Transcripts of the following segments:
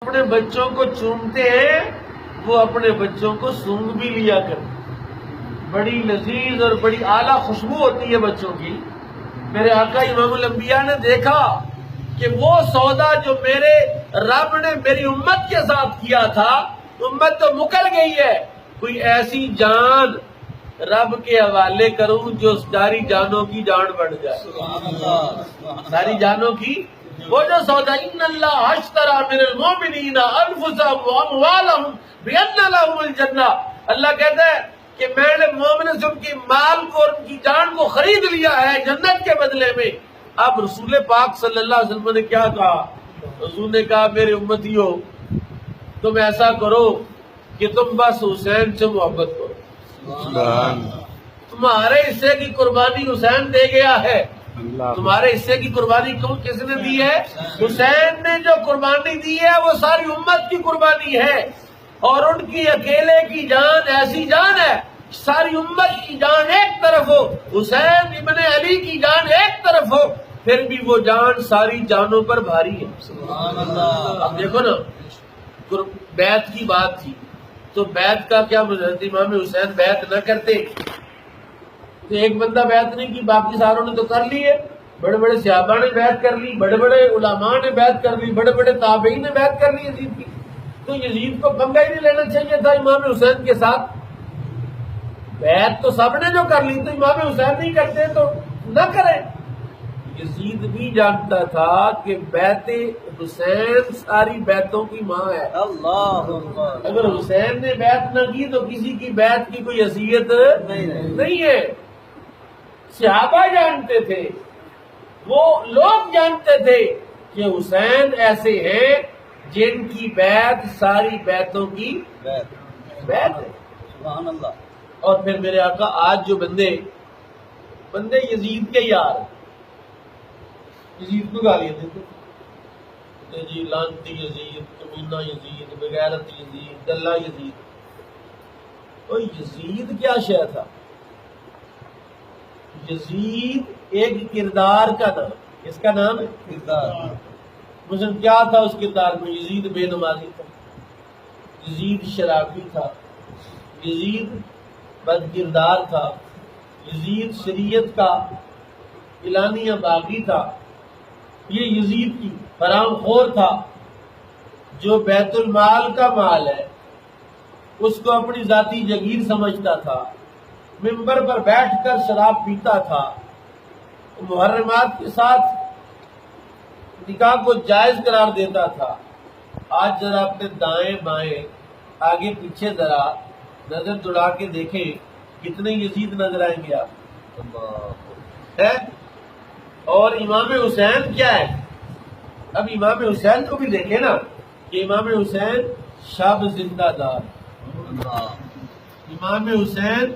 اپنے بچوں کو چومتے ہیں وہ اپنے بچوں کو سونگ بھی لیا کرتے، بڑی لذیذ اور بڑی اعلیٰ خوشبو ہوتی ہے بچوں کی۔ میرے آقا امام الانبیاء نے دیکھا کہ وہ سودا جو میرے رب نے میری امت کے ساتھ کیا تھا، امت تو مکر گئی ہے، کوئی ایسی جان رب کے حوالے کروں جو ساری جانوں کی جان بڑھ جائے، ساری جانوں کی۔ وہ جو سودا ان اللہ اشتری من المؤمنین انفسهم واموالهم بان لهم الجنہ، اللہ کہتا ہے کہ میں نے مومنوں سے ان کی مال کو اور ان کی جان کو خرید لیا ہے جنت کے بدلے میں۔ اب رسول پاک صلی اللہ علیہ وسلم نے کیا کہا؟ رسول نے کہا میرے امتیوں تم ایسا کرو کہ تم بس حسین سے محبت کرو، تمہارے حصے کی قربانی حسین دے گیا ہے، تمہارے حصے کی قربانی کس نے دی ہے؟ حسین نے جو قربانی دی ہے وہ ساری امت کی قربانی ہے، اور ان کی اکیلے کی جان ایسی جان ہے، ساری امت کی جان ایک طرف ہو، حسین ابن علی کی جان ایک طرف ہو، پھر بھی وہ جان ساری جانوں پر بھاری ہے۔ اب دیکھو نا، بیعت کی بات تھی تو بیعت کا کیا مطلب؟ امام حسین بیعت نہ کرتے تو ایک بندہ بیعت نہیں کی، باقی ساروں نے تو کر لی ہے، بڑے بڑے صحابہ نے بیعت کر لی، بڑے بڑے علماء نے بیعت کر لی، بڑے بڑے تابعین نے بیعت کر لی یزید کی، تو یزید کو پنگا ہی نہیں لینا چاہیے تھا امام حسین کے ساتھ۔ بیعت تو سب نے جو کر لی، تو امام حسین نہیں کرتے تو نہ کریں۔ یزید بھی جانتا تھا کہ بیعت حسین ساری بیعتوں کی ماں ہے، اگر حسین نے بیعت نہ کی تو کسی کی بیعت کی کوئی حیثیت نہیں ہے۔ صحابہ جانتے تھے، وہ لوگ جانتے تھے کہ حسین ایسے ہیں جن کی بیعت ساری بیعتوں کی بیعت ہے۔ سبحان اللہ۔ اور پھر میرے آقا آج جو بندے یزید کے یار، یزید کو گالیاں دیتے کہ جی لعنتی یزید، کمینہ یزید، بغیرت یزید، دلہ یزید۔ تو یزید کیا شے تھا؟ یزید ایک کردار کا نام، اس کا نام کردار۔ مثلا کیا تھا اس کردار میں؟ یزید بے نمازی تھا، یزید شرابی تھا، یزید بد کردار تھا، یزید شریعت کا اعلانیہ باغی تھا، یہ یزید کی حرام خور تھا، جو بیت المال کا مال ہے اس کو اپنی ذاتی جگیر سمجھتا تھا، ممبر پر بیٹھ کر شراب پیتا تھا، محرمات کے ساتھ نکاح کو جائز قرار دیتا تھا۔ آج ذرا اپنے دائیں بائیں آگے پیچھے ذرا نظر دوڑا کے دیکھیں کتنے یزید نظر آئیں گے آپ ہے؟ اور امام حسین کیا ہے؟ اب امام حسین کو بھی دیکھیں نا کہ امام حسین شب زندہ دار، امام حسین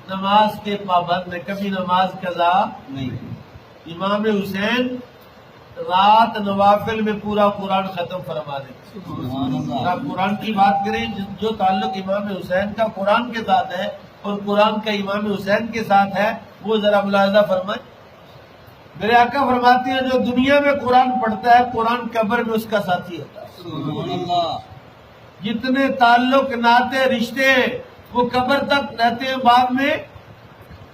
نماز کے پابند نے، کبھی نماز قضا نہیں، امام حسین رات نوافل میں پورا قرآن ختم فرما دیتے۔ آپ قرآن کی بات کریں، جو تعلق امام حسین کا قرآن کے ساتھ ہے اور قرآن کا امام حسین کے ساتھ ہے وہ ذرا ملاحظہ فرمائیں۔ میرے آقا فرماتے ہیں جو دنیا میں قرآن پڑھتا ہے قرآن قبر میں اس کا ساتھی ہوتا ہے۔ جتنے تعلق ناطے رشتے ہیں وہ قبر تک رہتے ہیں، بعد میں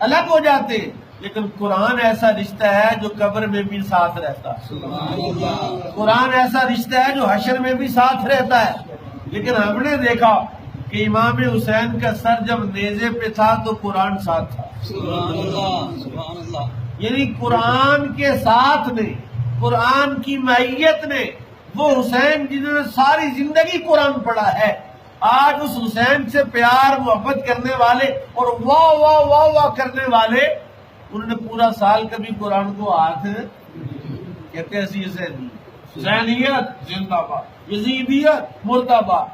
الگ ہو جاتے ہیں، لیکن قرآن ایسا رشتہ ہے جو قبر میں بھی ساتھ رہتا ہے، قرآن ایسا رشتہ ہے جو حشر میں بھی ساتھ رہتا ہے۔ لیکن ہم نے دیکھا کہ امام حسین کا سر جب نیزے پہ تھا تو قرآن ساتھ تھا، یعنی قرآن کے ساتھ نے، قرآن کی معیت نے، وہ حسین جنہوں نے ساری زندگی قرآن پڑھا ہے، آج اس حسین سے پیار محبت کرنے والے اور واہ واہ واہ واہ کرنے والے، انہوں نے پورا سال کبھی قرآن کو ہاتھ کہتے ایسی حسینیت زندہ باد، یزیدیت مردہ آباد۔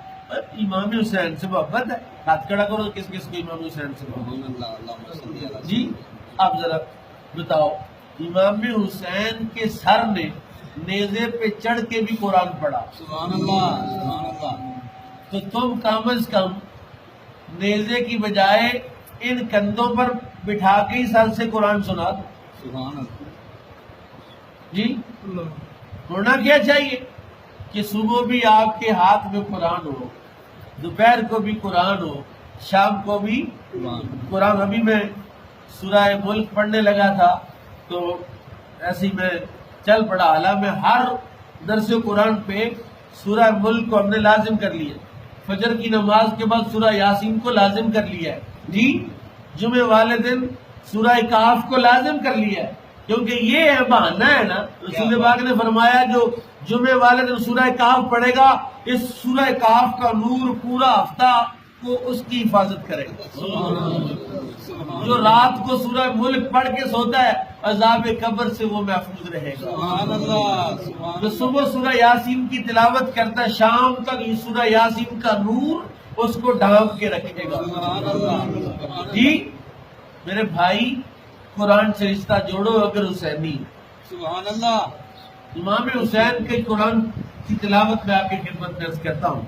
امام حسین سے محبت ہے، ہاتھ کھڑا کرو کس کس کو امام حسین سے محبت؟ جی آپ ذرا بتاؤ، امام حسین کے سر نے نیزے پہ چڑھ کے بھی قرآن پڑھا، سبحان اللہ سبحان اللہ، تو تم کم از کم نیزے کی بجائے ان کندھوں پر بٹھا کے ہی سر سے قرآن سنا دو۔ سبحان اللہ۔ جی ہونا کیا چاہیے کہ صبح بھی آپ کے ہاتھ میں قرآن ہو، دوپہر کو بھی قرآن ہو، شام کو بھی قرآن. ابھی میں سورہ ملک پڑھنے لگا تھا تو ایسے ہی میں چل پڑا. حالانکہ میں ہر درس قرآن پہ سورہ ملک کو ہم نے لازم کر لیا. فجر کی نماز کے بعد سورہ یاسین کو لازم کر لیا ہے جی. جمعے والے دن سورہ کہف کو لازم کر لیا ہے، کیونکہ یہ ہے بہانہ ہے نا. رسول پاک نے فرمایا جو جمعے والے دن سورہ کہف پڑھے گا، اس سورہ کہف کا نور پورا ہفتہ کو اس کی حفاظت کرے گا. جو رات کو سورہ ملک پڑھ کے سوتا ہے عذاب قبر سے وہ محفوظ رہے گا. جو صبح سورہ یاسین کی تلاوت کرتا ہے شام تک یہ سورہ یاسین کا نور اس کو ڈھانپ کے رکھے گا. جی میرے بھائی، قرآن سے رشتہ جوڑو اگر حسینی. سبحان اللہ. امام حسین کے قرآن کی تلاوت میں آپ کی خدمت میں عرض کرتا ہوں.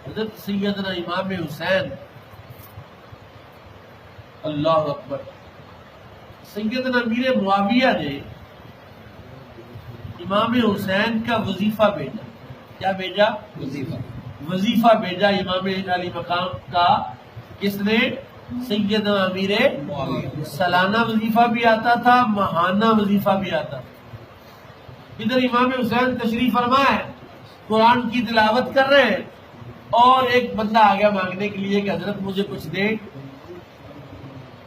حضرت سیدنا امام حسین، اللہ اکبر، سیدنا امیر معاویہ نے امام حسین کا وظیفہ بھیجا. کیا بھیجا؟ وظیفہ بھیجا امام علی مقام کا. کس نے؟ سیدنا امیر معاویہ. سالانہ وظیفہ بھی آتا تھا، ماہانہ وظیفہ بھی آتا تھا. ادھر امام حسین تشریف فرما ہے، قرآن کی تلاوت کر رہے ہیں، اور ایک بندہ آ گیا مانگنے کے لیے کہ حضرت مجھے کچھ دے،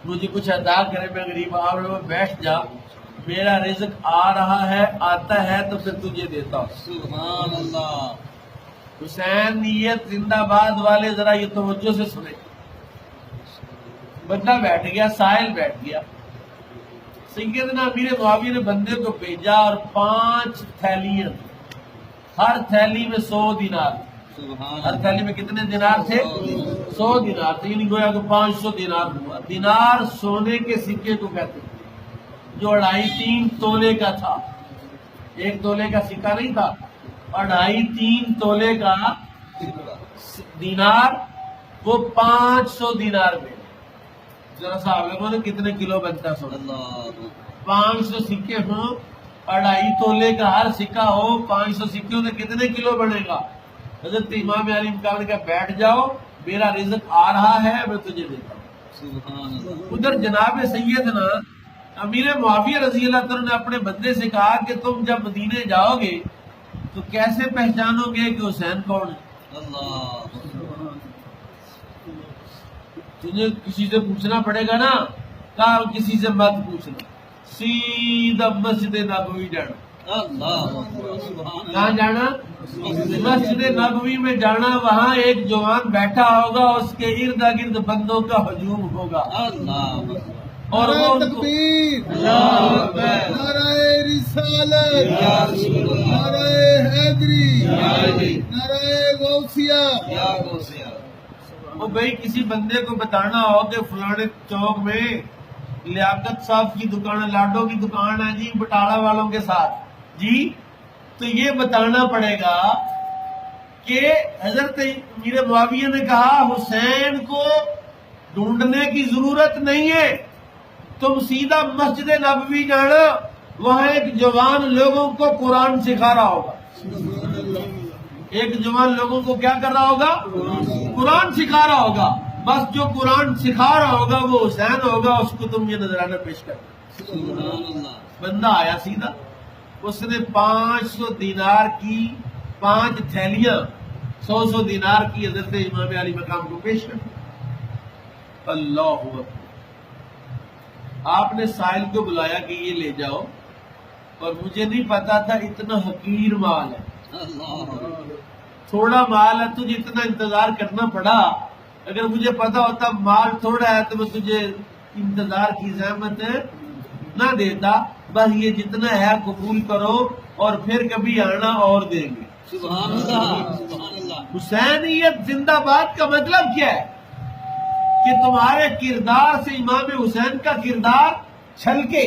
مجھے کچھ عطا کرے، میں غریب آ رہا ہوں، بیٹھ جا، میرا رزق آ رہا ہے، آتا ہے تو پھر تجھے دیتا ہوں. سبحان اللہ. حسینیت زندہ باد والے ذرا یہ توجہ سے سنیں. بندہ بیٹھ گیا، سائل بیٹھ گیا. سیدنا امیر معاویہ نے بندے کو بھیجا اور 5 تھیلیاں، ہر تھیلی میں 100 دینار. ہر تھیلی میں کتنے دینار تھے؟ 100 دینار تھے. یعنی گویا کہ 500 دینار ہوا. دینار سونے کے سکے کو کہتے ہیں جو 2.5-3 تولے کا تھا. 1 تولے کا سکہ نہیں تھا، 2.5-3 تولے کا دینار. وہ 500 دینار میں ذرا سا آپ لوگوں نے کتنے کلو بنتا ہے سونا؟ 500 سکے ہوں، 2.5 تولے کا ہر سکہ ہو، 500 سکوں سے کتنے کلو بنے گا؟ حضرت امام علی مقام نے کہا بیٹھ جاؤ، میرا رزق آ رہا ہے، میں تجھے دیتا ہوں. ادھر جناب سیدنا امیر معاویہ رضی اللہ عنہ نے اپنے بندے سے کہا کہ تم جب مدینے جاؤ گے تو کیسے پہچانو گے کہ حسین کون ہے؟ تجھے کسی سے پوچھنا پڑے گا نا. کہا کسی سے مت پوچھنا، سیدھا مسجد نبوی جانا. کہاں جانا؟ مسجد نبوی میں جانا. وہاں ایک جوان بیٹھا ہوگا، اس کے ارد گرد بندوں کا ہجوم ہوگا، اور وہ ان کو نعرہ رسالت، نعرہ حیدری، نعرہ غوثیہ. وہ بھائی کسی بندے کو بتانا ہو کہ فلانے چوک میں لیاقت صاحب کی دکان ہے، لاڈو کی دکان ہے جی بٹالہ والوں کے ساتھ جی، تو یہ بتانا پڑے گا کہ حضرت امیر معاویہ نے کہا حسین کو ڈھونڈنے کی ضرورت نہیں ہے، تم سیدھا مسجد نبوی جانا، وہاں ایک جوان لوگوں کو قرآن سکھا رہا ہوگا. ایک جوان لوگوں کو کیا کر رہا ہوگا؟ قرآن سکھا رہا ہوگا. بس جو قرآن سکھا رہا ہوگا وہ حسین ہوگا، اس کو تم یہ نذرانہ پیش کر. بندہ آیا سیدھا، اس نے 500 دینار کی 5 تھیلیاں 100 دینار کی حضرت امام علی مقام کو پیش کر. اللہ اکبر. آپ نے سائل کو بلایا کہ یہ لے جاؤ، اور مجھے نہیں پتا تھا اتنا حقیر مال ہے، تھوڑا مال ہے، تجھے اتنا انتظار کرنا پڑا. اگر مجھے پتا ہوتا مال تھوڑا ہے تو میں تجھے انتظار کی زحمت نہ دیتا. بس یہ جتنا ہے قبول کرو اور پھر کبھی آنا اور دیں گے. سبحان اللہ. سبحان اللہ. حسینیت زندہ باد کا مطلب کیا ہے؟ کہ تمہارے کردار سے امام حسین کا کردار چھلکے،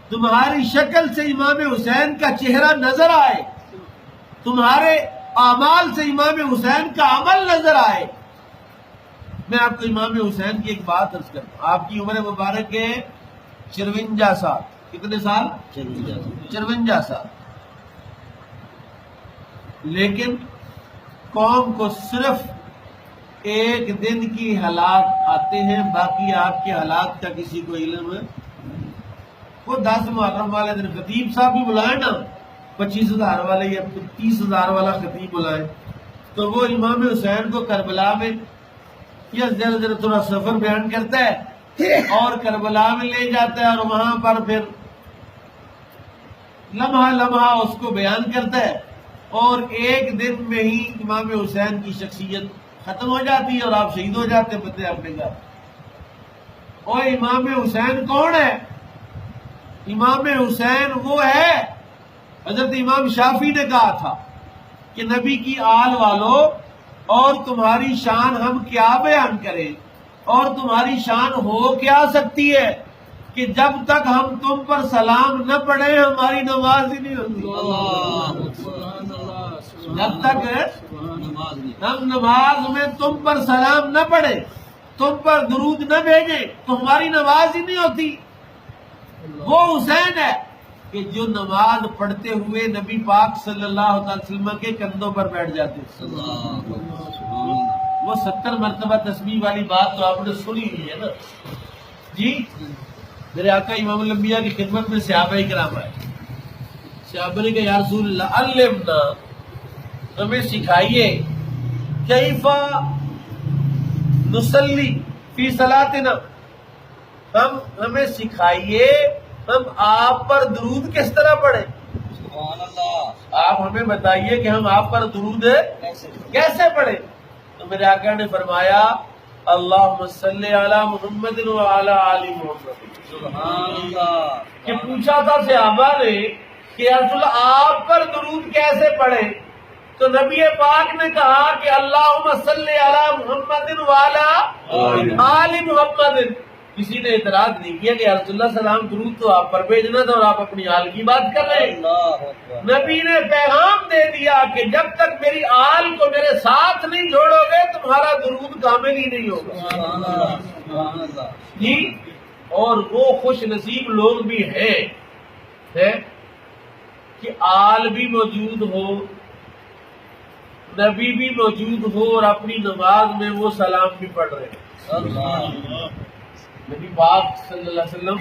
تمہاری شکل سے امام حسین کا چہرہ نظر آئے، تمہارے اعمال سے امام حسین کا عمل نظر آئے. میں آپ کو امام حسین کی ایک بات عرض کرتا ہوں. آپ کی عمر مبارک ہے 54 سال. کتنے سال؟ 54 سال. لیکن قوم کو صرف ایک دن کی حالات آتے ہیں، باقی آپ کے حالات کا کسی کو علم ہے؟ وہ 10 محرم والے دن خطیب صاحب بھی بلائیں نا، 25,000 والے یا 30,000 والا خطیب بلائیں، تو وہ امام حسین کو کربلا میں یا ذرا تھوڑا سفر بیان کرتا ہے اور کربلا میں لے جاتا ہے اور وہاں پر پھر لمحہ لمحہ اس کو بیان کرتا ہے، اور ایک دن میں ہی امام حسین کی شخصیت ختم ہو جاتی ہے اور آپ شہید ہو جاتے ہیں بندے اپنے گھر۔ اور امام حسین کون ہے؟ امام حسین وہ ہے، حضرت امام شافعی نے کہا تھا کہ نبی کی آل والوں اور تمہاری شان ہم کیا بیان کریں، اور تمہاری شان ہو کیا سکتی ہے کہ جب تک ہم تم پر سلام نہ پڑھیں ہماری نماز ہی نہیں ہوتی۔ جب تک ہم نماز میں تم پر سلام نہ پڑھیں، تم پر درود نہ بھیجیں تو ہماری نماز ہی نہیں ہوتی۔ وہ حسین ہے کہ جو نماز پڑھتے ہوئے نبی پاک صلی اللہ علیہ وسلم کے کندھوں پر بیٹھ جاتے۔ وہ 70 مرتبہ تسبیح والی بات تو آپ نے سنی ہوئی ہے نا جی۔ میرے آقا امام الانبیاء کی خدمت میں صحابہ کرام آئے، صحابہ نے کہا یا رسول اللہ علمنا، ہمیں سکھائیے کیف نصلی فی صلاتنا، ہمیں سکھائیے ہم آپ پر درود کس طرح پڑھیں۔ سبحان اللہ، آپ ہمیں بتائیے کہ ہم آپ پر درود کیسے پڑھیں۔ تو میرے آقا نے فرمایا اللہم صلی علی محمد وعلی آل محمد۔ سبحان اللہ، کہ پوچھا تھا صحابہ نے کہ یا رسول اللہ آپ پر درود کیسے پڑھیں، تو نبی پاک نے کہا کہ اللہم صلی علی محمد وعلی آل محمد۔ کسی نے اعتراض نہیں کیا کہ یا رسول اللہ سلام درود تو آپ پر بھیجنا تھا اور آپ اپنی آل کی بات کر رہے ہیں۔ اللہ اکبر، نبی نے پیغام دے دیا کہ جب تک میری آل کو میرے ساتھ نہیں جوڑو گے تمہارا درود کامل ہی نہیں ہوگا۔ سبحان اللہ، سبحان اللہ، جی، اور وہ خوش نصیب لوگ بھی ہیں کہ آل بھی موجود ہو، نبی بھی موجود ہو اور اپنی نماز میں وہ سلام بھی پڑھ رہے ہیں۔ اللہ، نبی پاک صلی اللہ علیہ وسلم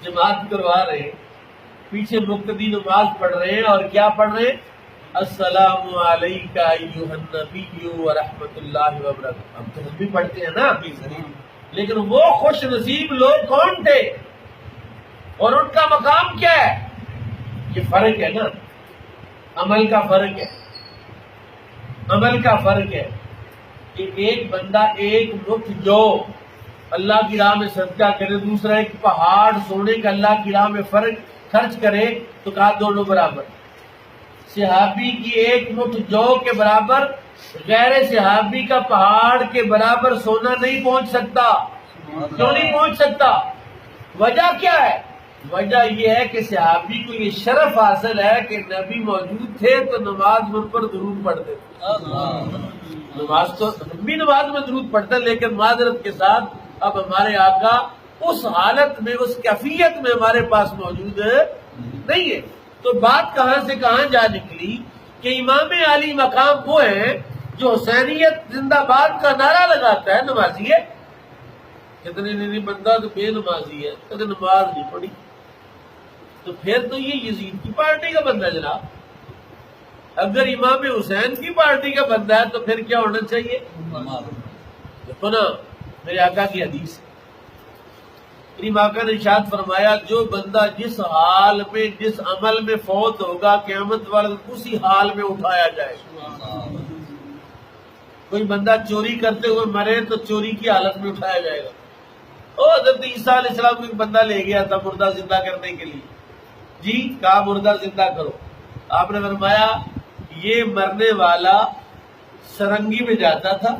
جماعت کروا رہے ہیں، پیچھے مقتدی نماز پڑھ رہے ہیں اور کیا پڑھ رہے ہیں؟ السلام علیکہ ایھا النبی ورحمۃ اللہ وبرکاتہ۔ ہم تو ہم بھی پڑھتے ہیں نا، لیکن وہ خوش نصیب لوگ کون تھے اور ان کا مقام کیا ہے؟ یہ فرق ہے نا، عمل کا فرق ہے، عمل کا فرق ہے کہ ایک بندہ ایک مٹھ جو اللہ کی راہ میں صدقہ کرے، دوسرا ایک پہاڑ سونے کا اللہ کی راہ میں خرچ کرے، تو کہا دونوں برابر۔ صحابی کی ایک مٹھ جو کے برابر غیر صحابی کا پہاڑ کے برابر سونا نہیں پہنچ سکتا۔ کیوں نہیں پہنچ سکتا؟ وجہ کیا ہے؟ وجہ یہ ہے کہ صحابی کو یہ شرف حاصل ہے کہ نبی موجود تھے تو نماز میں ان پر درود پڑھتے تھے۔ نماز تو ہم بھی نماز میں درود پڑھتے ہیں، لیکن معذرت کے ساتھ اب ہمارے آقا اس حالت میں، اس کیفیت میں ہمارے پاس موجود نہیں ہے۔ تو بات کہاں سے کہاں جا نکلی کہ امام علی مقام وہ ہیں جو حسینیت زندہ باد کا نعرہ لگاتا ہے، نمازی ہے، کتنے نہیں بندہ تو بے نمازی ہے، کبھی نماز نہیں پڑھی، تو پھر تو یہ یزید کی پارٹی کا بندہ ہے جناب۔ اگر امام حسین کی پارٹی کا بندہ ہے تو پھر کیا ہونا چاہیے؟ دیکھو نا میرے آقا کی حدیث، میری آقا نے ارشاد فرمایا جو بندہ جس حال میں جس عمل میں فوت ہوگا قیامت والے دن اسی حال میں اٹھایا جائے۔ کوئی بندہ چوری کرتے ہوئے مرے تو چوری کی حالت میں اٹھایا جائے گا۔ حضرت عیسیٰ علیہ السلام کو ایک بندہ لے گیا تھا مردہ زندہ کرنے کے لیے، جی کہا مردہ زندہ کرو، آپ نے فرمایا یہ مرنے والا سرنگی میں جاتا تھا،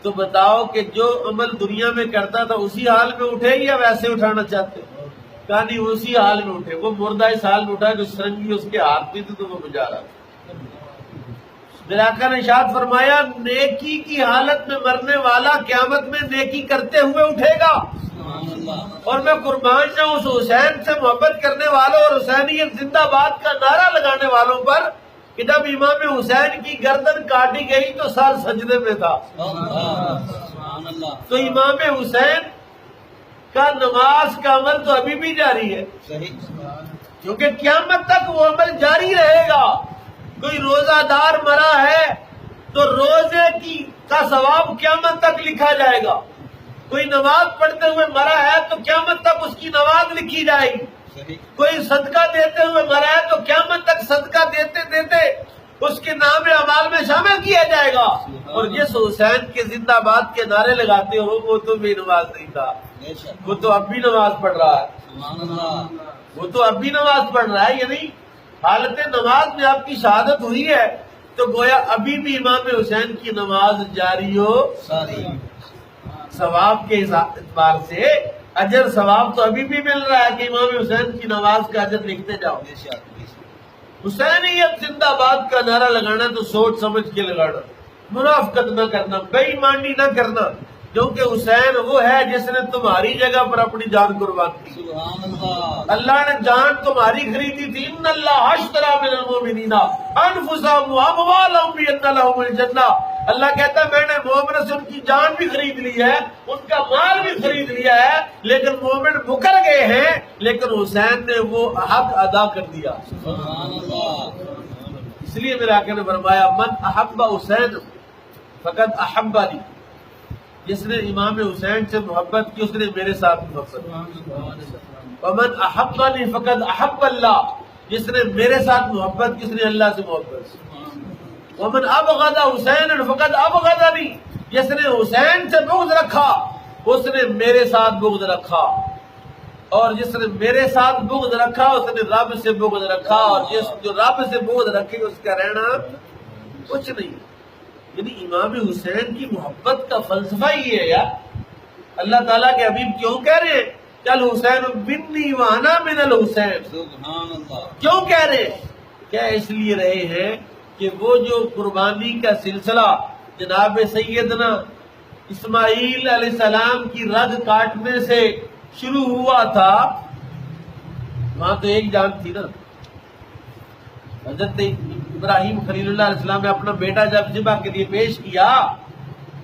تو بتاؤ کہ جو عمل دنیا میں کرتا تھا اسی حال میں اٹھے یا ویسے اٹھانا چاہتے؟ کہا نہیں اسی حال میں اٹھے۔ وہ مردہ اس حال میں اٹھا جو سرنگی اس کے ہاتھ میں تھی تو وہ بجا رہا تھا۔ میرے آقا نے ارشاد فرمایا نیکی کی حالت میں مرنے والا قیامت میں نیکی کرتے ہوئے اٹھے گا۔ اور میں قربان جاؤں اس حسین سے محبت کرنے والوں اور حسینیت زندہ باد کا نعرہ لگانے والوں پر کہ جب امام حسین کی گردن کاٹی گئی تو سر سجدے میں تھا. سبحان اللہ. تو امام حسین کا نماز کا عمل تو ابھی بھی جاری ہے، صحیح. کیونکہ قیامت تک وہ عمل جاری رہے گا. کوئی روزہ دار مرا ہے تو روزے کا ثواب قیامت تک لکھا جائے گا. کوئی نماز پڑھتے ہوئے مرا ہے تو قیامت تک اس کی نماز لکھی جائے گی. صحیح. کوئی صدقہ دیتے ہوئے مرا ہے تو قیامت تک صدقہ دیتے دیتے اس کے نام اعمال میں شامل کیا جائے گا. اور جس حسین کے زندہ باد کے نعرے لگاتے ہو وہ تو بھی نماز نہیں تھا، بے شک. وہ تو اب بھی نماز پڑھ رہا ہے. سبحان اللہ. وہ تو اب بھی نماز پڑھ رہا ہے. یعنی حالت نماز میں آپ کی شہادت ہوئی ہے تو گویا ابھی بھی امام حسین کی نماز جاری ہو. ساری. ثواب کے اعتبار سے اجر ثواب تو ابھی بھی مل رہا ہے کہ امام حسین کی نماز کا اجر لکھتے جاؤ. بے شک. بے شک. حسینیت زندہ باد کا نعرہ لگانا تو سوچ سمجھ کے لگانا، منافقت نہ کرنا، بے ایمانی نہ کرنا، کیونکہ حسین وہ ہے جس نے تمہاری جگہ پر اپنی جان قربان کی. سبحان اللہ. اللہ نے جان تمہاری خریدی تھی. ان اللہ اشتری من المؤمنین انفسهم واموالهم بان لهم الجنہ. اللہ کہتا ہے میں نے مومنوں سے ان کی جان بھی خرید لی ہے، ان کا مال بھی خرید لیا ہے، لیکن مومن مکر گئے ہیں، لیکن حسین نے وہ حق ادا کر دیا. سبحان اللہ. اس لیے میرے آقا نے فرمایا من احب حسین فقد احبنی. جس نے امام حسین سے محبت کی اس نے میرے ساتھ محبت کی. ومن احبنی فقد احب اللہ. جس نے میرے ساتھ محبت کی اس نے اللہ سے محبت کی. ومن ابغض حسین فقد ابغضنی. جس نے حسین سے بغض رکھا اس نے میرے ساتھ بغض رکھا، اور جس نے میرے ساتھ بغض رکھا اس نے رب سے بغض رکھا، اور جو رب سے بغض رکھے اس کا رہنا کچھ نہیں. یعنی امام حسین کی محبت کا فلسفہ یہ ہے یار. اللہ تعالیٰ کے حبیب کیوں کہہ رہے ہیں چل حسین منی وانا من الحسین؟ سبحان اللہ. کیوں کہہ رہے ہیں؟ کیا اس لیے رہے ہیں کہ وہ جو قربانی کا سلسلہ جناب سیدنا اسماعیل علیہ السلام کی رگ کاٹنے سے شروع ہوا تھا، وہاں تو ایک جان تھی نا. حضرت ابراہیم خلیل اللہ علیہ السلام نے اپنا بیٹا جب ذبح کے لیے پیش کیا،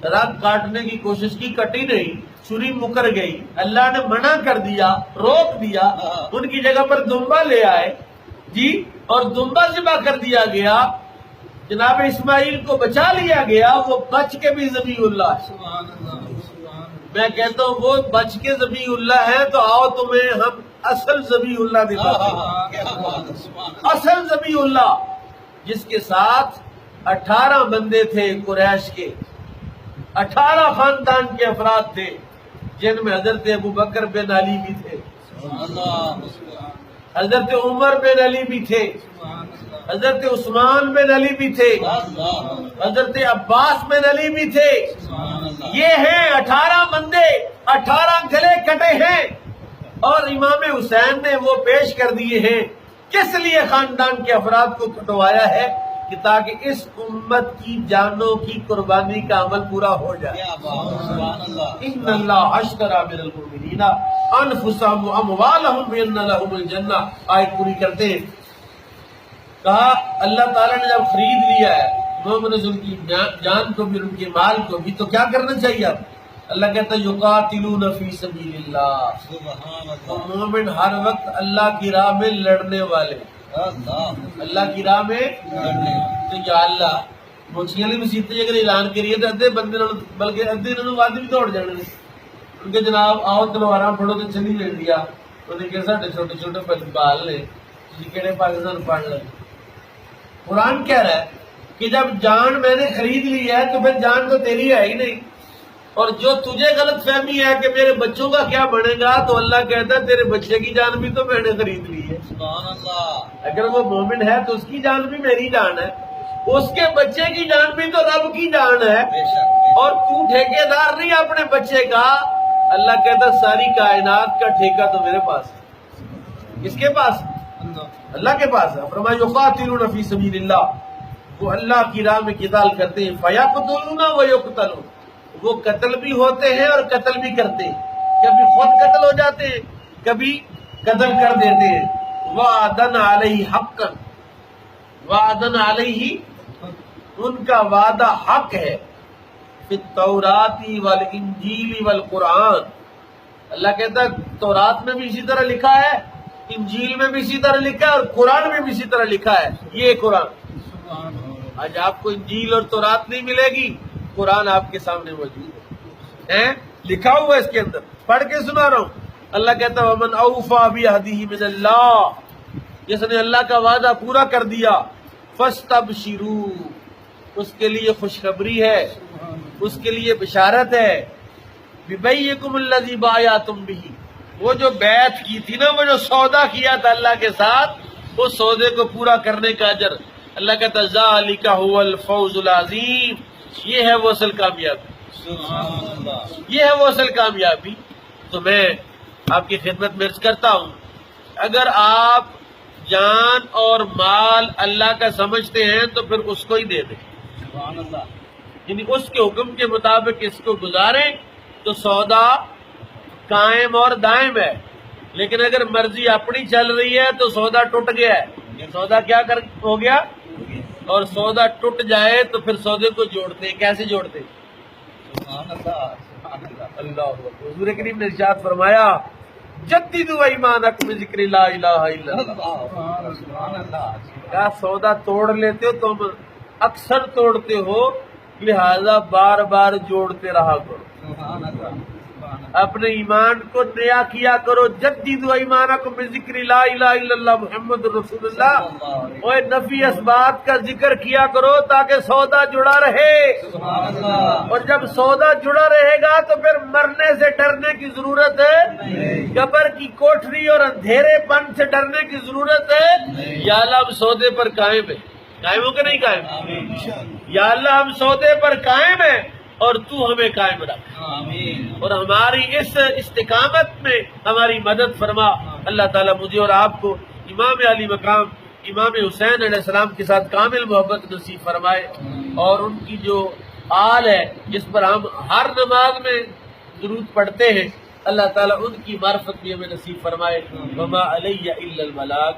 رگ کاٹنے کی کوشش کی، کٹی نہیں، چھری مکر گئی. اللہ نے منع کر دیا، روک دیا. ان کی جگہ پر دمبا لے آئے جی، اور دمبا ذبح کر دیا گیا. جناب اسماعیل کو بچا لیا گیا، وہ بچ کے بھی ذبیح اللہ ہے. سبحان اللہ. سبحان. میں کہتا ہوں وہ بچ کے ذبیح اللہ ہے تو آؤ تمہیں ہم اصل ذبیح اللہ دکھاتے ہیں. کیا بات ہے. سبحان. اصل ذبیح اللہ جس کے ساتھ 18 بندے تھے قریش کے، 18 خاندان کے افراد تھے، جن میں حضرت ابو بکر بن علی بھی تھے، سبحان اللہ. سبحان. حضرت عمر بن علی بھی تھے، حضرت عثمان بن علی بھی تھے، اللہ. حضرت عباس بن علی بھی تھے. سبحان اللہ. یہ ہیں 18 بندے، 18 گلے کٹے ہیں، اور امام حسین نے وہ پیش کر دیے ہیں. کس لیے خاندان کے افراد کو کٹوایا ہے؟ کہ تاکہ اس امت کی جانوں کی قربانی کا عمل پورا ہو جائے. کیا بات ہے. سبحان اللہ. ان اللہ اشتری من المؤمنین انفسهم واموالهم بان لهم الجنہ. آیت پوری کرتے ہیں. کہا اللہ تعالیٰ نے جب خرید لیا ہے مومنوں سے ان کی جان کو بھی ان کے مال کو بھی، تو کیا کرنا چاہیے اب؟ اللہ کہتا ہے یقاتلون فی سبیل اللہ. سبحان تو اللہ. مومن ہر وقت اللہ کی راہ میں لڑنے والے، اللہ. اللہ کی راہ میں لڑنے. تو یا اللہ مچھلیاں بھی مسیطے اگر اعلان کریے تو ادھے بندے بلکہ ادھے انہوں نے بھی دوڑ جانے. ان کے جناب آؤ تلواراں پڑھو تو چلی لے لیا. انہیں کہ ساڈے چھوٹے چھوٹے بال نے تسی کہڑے پاکستان پڑھ لے. قرآن کہہ رہا ہے کہ جب جان میں نے خرید لی ہے تو پھر جان تو تیری ہے ہی نہیں. اور جو تجھے غلط فہمی ہے کہ میرے بچوں کا کیا بنے گا، تو اللہ کہتا ہے تیرے بچے کی جان بھی تو میں نے خرید لی ہے. سبحان اللہ. اگر وہ مومن ہے تو اس کی جان بھی میری جان ہے، اس کے بچے کی جان بھی تو رب کی جان ہے. بے شک. اور تو ٹھیکیدار نہیں اپنے بچے کا. اللہ کہتا ہے ساری کائنات کا ٹھیکہ تو میرے پاس ہے. کس کے پاس؟ اللہ کے پاس ہے. فرمایا یقاتلون فی سبیل اللہ. وہ اللہ کی راہ میں قتال کرتے ہیں. فیقتلون ویقتلون. وہ قتل بھی ہوتے ہیں اور قتل بھی کرتے ہیں. کبھی خود قتل ہو جاتے ہیں، کبھی قتل کر دیتے ہیں. وعدن علیہ حقا. وعدن علیہ، ان کا وعدہ حق ہے، فی التوراتی والانجیل والقرآن، اللہ کہتا ہے تورات میں بھی اسی طرح لکھا ہے، انجیل میں بھی اسی طرح لکھا ہے، اور قرآن میں بھی اسی طرح لکھا ہے۔ یہ قرآن، آج آپ کو انجیل اور تورات نہیں ملے گی، قرآن آپ کے سامنے موجود ہے، لکھا ہوا ہے اس کے اندر، پڑھ کے سنا رہا ہوں۔ اللہ کہتا ہے ومن اوفی بعہدہ من اللہ، جس نے اللہ کا وعدہ پورا کر دیا، فاستبشروا، اس کے لیے خوشخبری ہے، اس کے لیے بشارت ہے، ببیعکم الذی بایعتم بہ، وہ جو بیعت کی تھی نا، وہ جو سودا کیا تھا اللہ کے ساتھ، وہ سودے کو پورا کرنے کا اجر اللہ کہتا ہے ذالک هو الفوز العظیم، یہ ہے وہ اصل کامیابی، سبحان اللہ، یہ ہے وہ اصل کامیابی۔ تو میں آپ کی خدمت میں عرض کرتا ہوں، اگر آپ جان اور مال اللہ کا سمجھتے ہیں تو پھر اس کو ہی دے دیں، سبحان اللہ، یعنی اس کے حکم کے مطابق اس کو گزاریں تو سودا قائم اور دائم ہے۔ لیکن اگر مرضی اپنی چل رہی ہے تو سودا ٹوٹ گیا ہے، سودا کیا ہو گیا، اور سودا ٹوٹ جائے تو پھر سودے کو جوڑتے ہیں، کیسے جوڑتے ہیں؟ سبحان اللہ، سبحان اللہ، اللہ اکبر۔ حضور کریم نے ارشاد فرمایا جددوا ایمانکم بذکر لا الہ الا اللہ، سبحان اللہ، کیا سودا توڑ لیتے ہو تم، اکثر توڑتے ہو، لہذا بار بار جوڑتے رہا کرو، سبحان اللہ، اپنے ایمان کو نیا کیا کرو، جددوا ایمانکم بذکر لا الہ الا اللہ محمد رسول اللہ، اور نفی اسبات کا ذکر کیا کرو تاکہ سودا جڑا رہے، سبحان اللہ، اور جب سودا جڑا رہے گا تو پھر مرنے سے ڈرنے کی ضرورت ہے، قبر کی کوٹری اور اندھیرے پن سے ڈرنے کی ضرورت ہے۔ یا اللہ ہم سودے پر قائم ہیں، قائم ہو کہ نہیں قائم؟ یا اللہ ہم سودے پر قائم ہیں اور تو ہمیں قائم رکھ، آمین، اور ہماری اس استقامت میں ہماری مدد فرما۔ اللہ تعالیٰ مجھے اور آپ کو امام علی مقام امام حسین علیہ السلام کے ساتھ کامل محبت نصیب فرمائے، اور ان کی جو آل ہے جس پر ہم ہر نماز میں درود پڑھتے ہیں، اللہ تعالیٰ ان کی معرفت بھی ہمیں نصیب فرمائے۔ وما علیہ الا البلاغ۔